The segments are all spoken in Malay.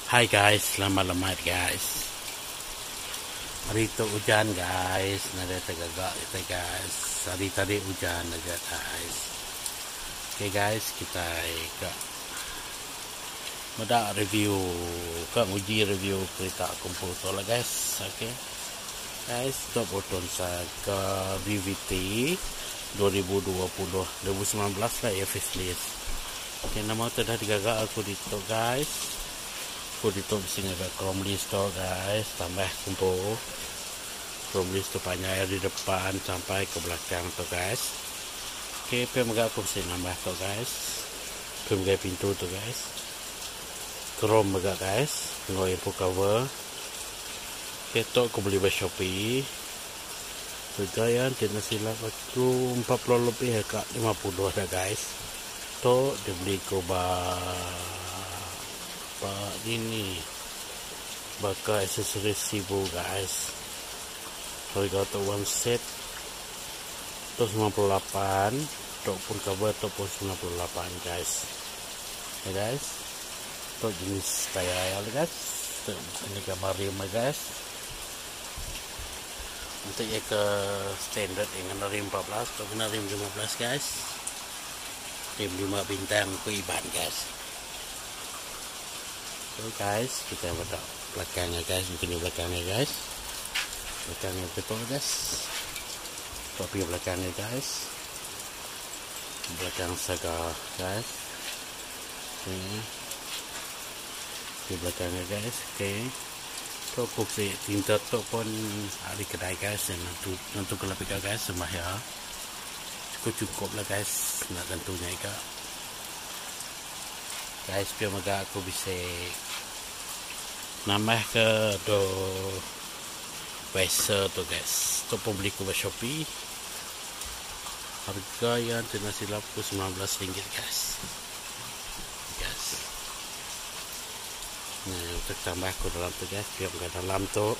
Hai guys, selamat guys. Hari itu hujan guys, nada tegak kita guys. Hari tadi hujan aja guys. Oke guys, kita ke meda review, ke uji review kereta komputer lah guys. Oke guys, top button saya ke VVT 2019 lah ya facelift. Oke, nama tu dah digagak aku dito guys. Aku dito sini ada chrome list tu guys, tambah kumpul chrome list tu panjang di depan sampai ke belakang tu guys. Oke, pemegak aku sini nambah tu guys, pemegak pintu tu guys, chrome megak guys, no info cover. Oke, tu aku beli di Shopee. Berjaya tidak silap aku 40 lebih kak 50 ada guys. Tu dibeli ko ini bakal aksesoris sibu guys. Harga tu one set tu 98, tu pun cover tu pun 98 guys. Ya guys, tu jenis tayar guys. Tu ini gambar rim guys. Untuk ya ke standard dengan rim 14, tu kena rim 15 guys. Rim 5 bintang ku iban guys. Oke guys, kita pada belakangnya guys, begini belakangnya guys. Belakangnya betul guys. Topi belakangnya guys. Belakang saga guys. Ini di belakangnya guys. Oke. Toko si tinta tu pun ada kedai guys, dan nanti kalau pergi guys sembah ya. Cukup lah guys, nak tentunya ikak. Guys, biar maga aku bisa nambah ke do peser tu guys. Tu pun beli ku di Shopee. Harga yang tidak silap ku RM19 guys. Guys. Nah, untuk tambah ku dalam tu guys, biar maga dalam tu.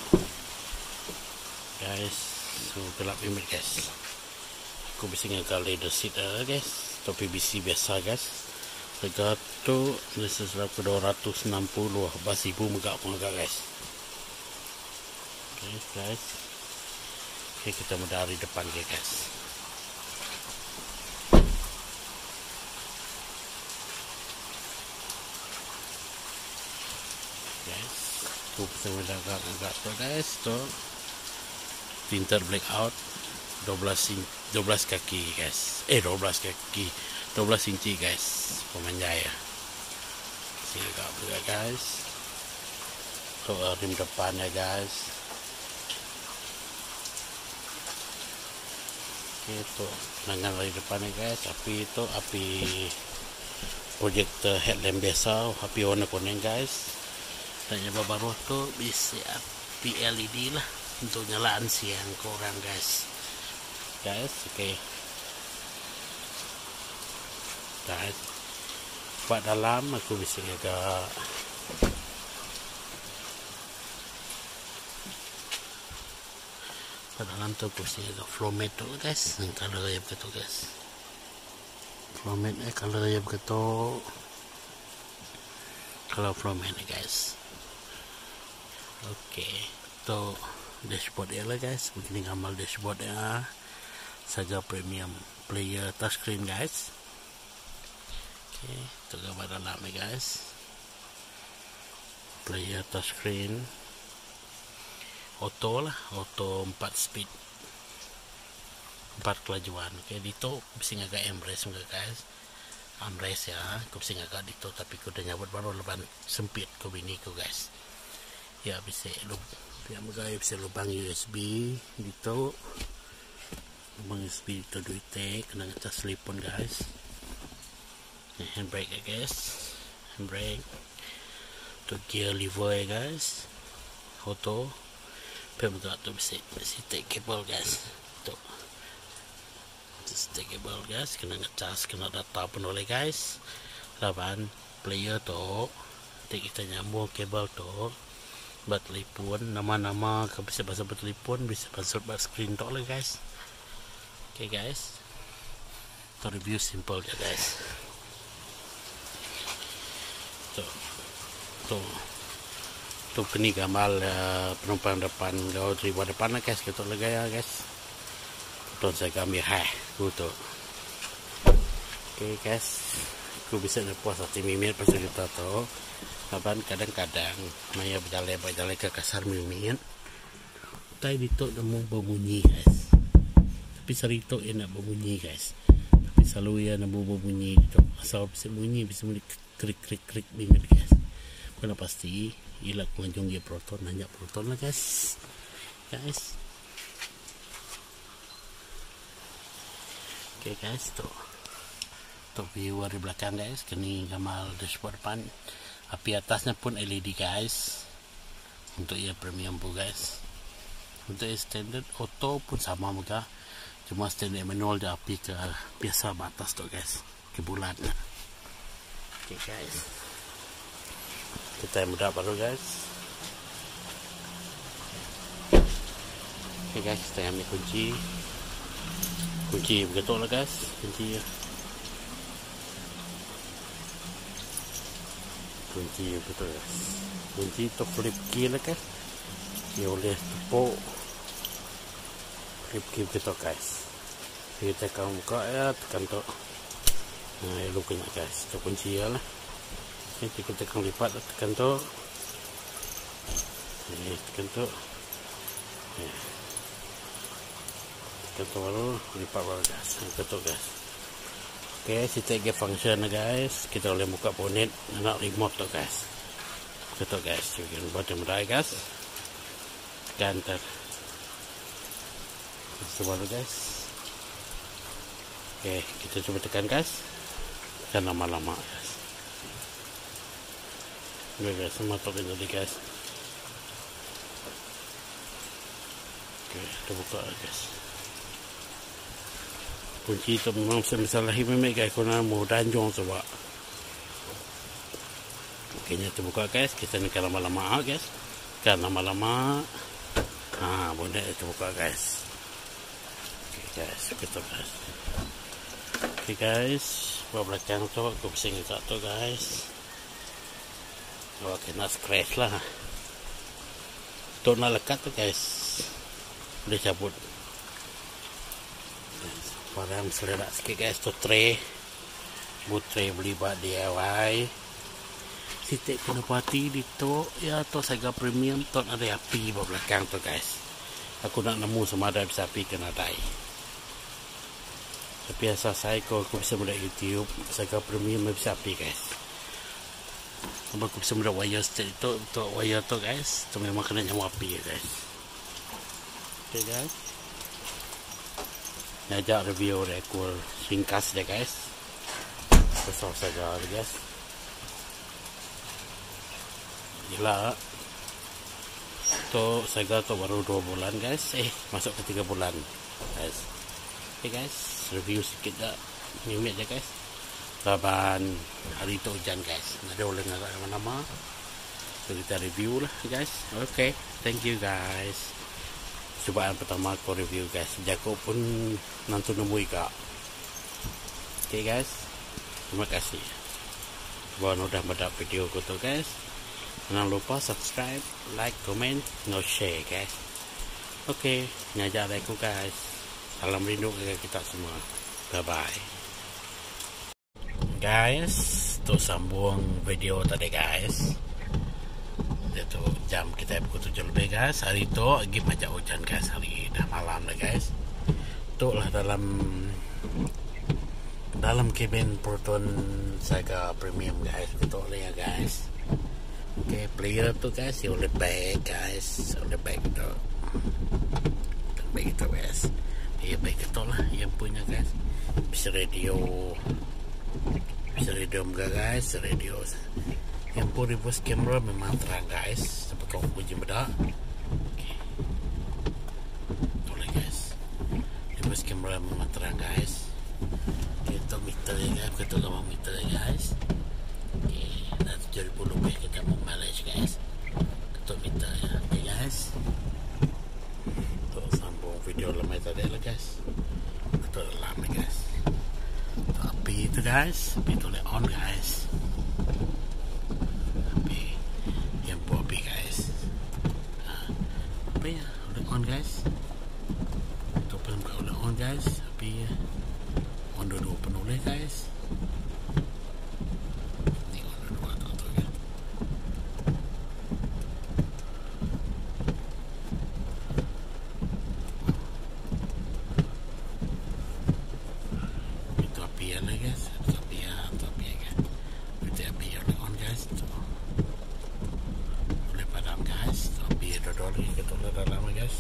Guys, so gelap imit guys. Aku bisa ngekal leather seat guys. Tu PVC biasa guys. Harga tu seserap ke 260 basibu megak pun agak guys. Okay guys. Okay, kita dari depan guys. Guys, tu bisa megak tu guys. Tu tinter blackout 12 kaki guys. 12 kaki. 12 inci guys, pemanjaya. Sini kak juga guys. Tuh rim depannya guys. Itu dengan rim depannya guys. Api itu api projector headlamp biasa, api warna kuning guys. Dan yang baru tuh bisa api LED lah untuk nyalaan siang korang guys. Guys, oke. Guys, buat dalam aku bisa agak pada dalam tu aku bisa agak floor mat tu guys. Kalau yang begitu guys, floor mat kalau yang begitu, kalau floor mat guys. Oke, tu dashboard ya lah guys. Begini gambar dashboardnya, saja premium player touchscreen guys. Oke, itu gambar dalamnya guys. Player touchscreen auto lah, auto 4 speed 4 kelajuan. Oke, dito bisa agak embrace juga guys. Embrace ya, aku bisa agak dito tapi aku udah nyabut baru lubang sempit ke bini ku guys. Ya bisa bisa lubang USB dito. Lubang USB itu duit kena ngecas telepon guys. Handbrake guys, handbrake to gear lever guys, auto pemegak tu bisa take cable guys. Tu take cable guys, kena ngecas, kena data pun oleh guys. Lawan player tu kita nyambung cable tu buat telefon, nama-nama ke bisa bahasa bertelefon, bisa bahasa screen tu oleh guys. Okay guys, tu review simple je guys. Tuh Untuk ni gambar penumpang depan kau ribu depan lah guys, kita lagi ya guys. Tuan saya kami gitu. Oke guys, aku bisa puas hati mimin pas kita tahu. Kapan kadang-kadang Maya berjalan ke kasar mimin. Tai dito nemu berbunyi guys. Tapi sarito enak berbunyi guys. Tapi selalu ya nemu berbunyi gitu. Asal bisa bunyi bisa muli krik mimin guys. Karena pasti ilak pengunjung dia proton hanya proton lah guys. Oke guys, tuh viewer di belakang guys, kini gambar dashboard depan. Api atasnya pun LED guys. Untuk yang premium pun guys. Untuk yang standard auto pun sama juga. Cuma standard manual dia api ke biasa batas tuh guys, ke bulan. Oke guys. Kita yang muda baru guys. Oke guys, kita ambil kunci begitu lah guys, kunci begitu guys. Kunci itu flip key lah guys, dia boleh tepuk flip key begitu guys. Kita akan buka ya, tekan tu lukanya guys, itu kunci ya lah. Nanti kita akan lipat, tekan tu, tekan tu baru lipat baru guys, tekan tu guys. Oke, kita lagi function guys, kita boleh buka bonnet, nak remote tu guys. Tekan tu guys, kita buat yang mudah guys. Tekan ter, baru guys. Oke, kita coba tekan guys, tekan lama-lama guys. Oke guys, semua token tadi guys. Oke, kita buka guys. Kunci itu memang misalnya memang guys, kena mau danjong coba. Oke, kita buka guys. Kita ni kan lama-lama guys. Kan lama-lama. Boleh kita buka guys. Oke guys, kita guys. Oke guys, buat belakang tu aku pusing satu guys. Kena scratch lah. Untuk nak lekat tu guys, boleh cabut. Barang selerak sikit guys, tu tray. Tray beli buat DIY. Sitik kena parti di tu, ya tu Saga premium tu ada api buat belakang tu guys. Aku nak nemu sama ada bisa api kena dai. Tapi asal saya kalau aku bisa melihat YouTube, Saga premium bisa api guys. Kalau aku bisa melihat wire stick itu, untuk wire tu guys, itu memang kena nyawa api ya guys. Okay guys, ngajak review rekor singkas deh guys. Besar saja guys. Gila. Tu Saga tu baru 2 bulan guys. Masuk ke 3 bulan guys. Okay guys, review sikit dah. Mimik je guys. Laban hari itu hujan guys, nggak ada oleh nggak mana-mana. So kita review lah guys. Okay, thank you guys. Cobaan pertama aku review guys. Jago pun nanti nemu ika. Okay guys, terima kasih. Buat udah mendapat video aku tu guys. Jangan lupa subscribe, like, comment, no share guys. Okay, ngajak aku guys. Salam rindu ke kita semua. Bye bye. Guys, tu sambung video tadi guys. Itu jam kita pukul 7 lebih guys. Hari itu lagi macam hujan guys. Hari dah malam dah guys. Tu lah dalam cabin Proton Saga Premium guys. Itu oleh ya guys. Okay, player tu guys, ya oleh baik guys. Oleh baik tu. Baik tu guys. Ya baik itu lah yang punya guys. Bisa radio enggak guys, radio yang pun reverse camera memang terang guys, sampai kau puji beda. Okay. Boleh guys, reverse camera memang terang guys. Kita meter ya guys, kita gambar meter ya guys. Okay, dah 7,000 lebih kita mau mileage guys. Kita meter ya, okay guys. Tuh sambung video lama tadi lah guys. Kita lama guys. Api itu guys, api itu on guys. Api, yang api guys. guys. Ito pa yung kaulahon guys. Tapi on dulu penulis guys. Ini on dulu atau tu ya. Itu api ya guys. Api ya guys. Itu api ya on guys. Boleh padam guys. Api ya dodol kita dalam guys.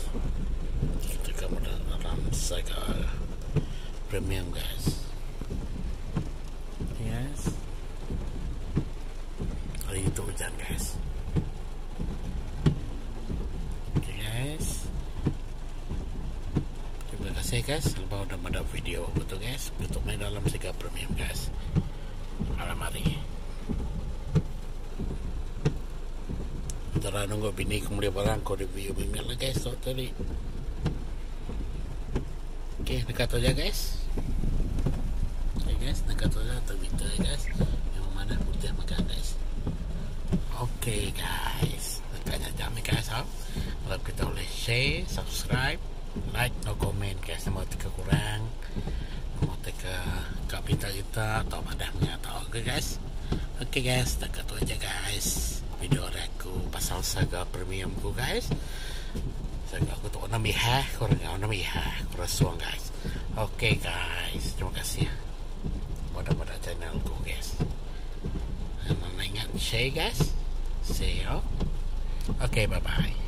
Kita kamu dalam Saga Premium guys. Yes. Hari itu hujan guys. Okay guys. Terima kasih guys. Lepas udah ada video betul guys. Untuk main dalam Saga Premium guys. Malam hari. Antara nunggu bini kemudian barang kau review email lah guys. So tadi. Okay, dekat aja guys. Okay guys, dekat aja Twitter guys. Yang mana putih makan guys. Okay guys, dekat aja guys. Kalau kita boleh share, subscribe, like, no comment guys. Mau teka kurang, mau teka kapital kita atau madamnya atau okay guys. Okay guys, dekat aja guys. Video aku pasal Saga Premium ku guys. Aku tu nak mihah, korang nak mihah, korang suang guys. Okay guys, terima kasih ya. Pada channel ku guys. Ingat share guys. See you. Okay, bye bye.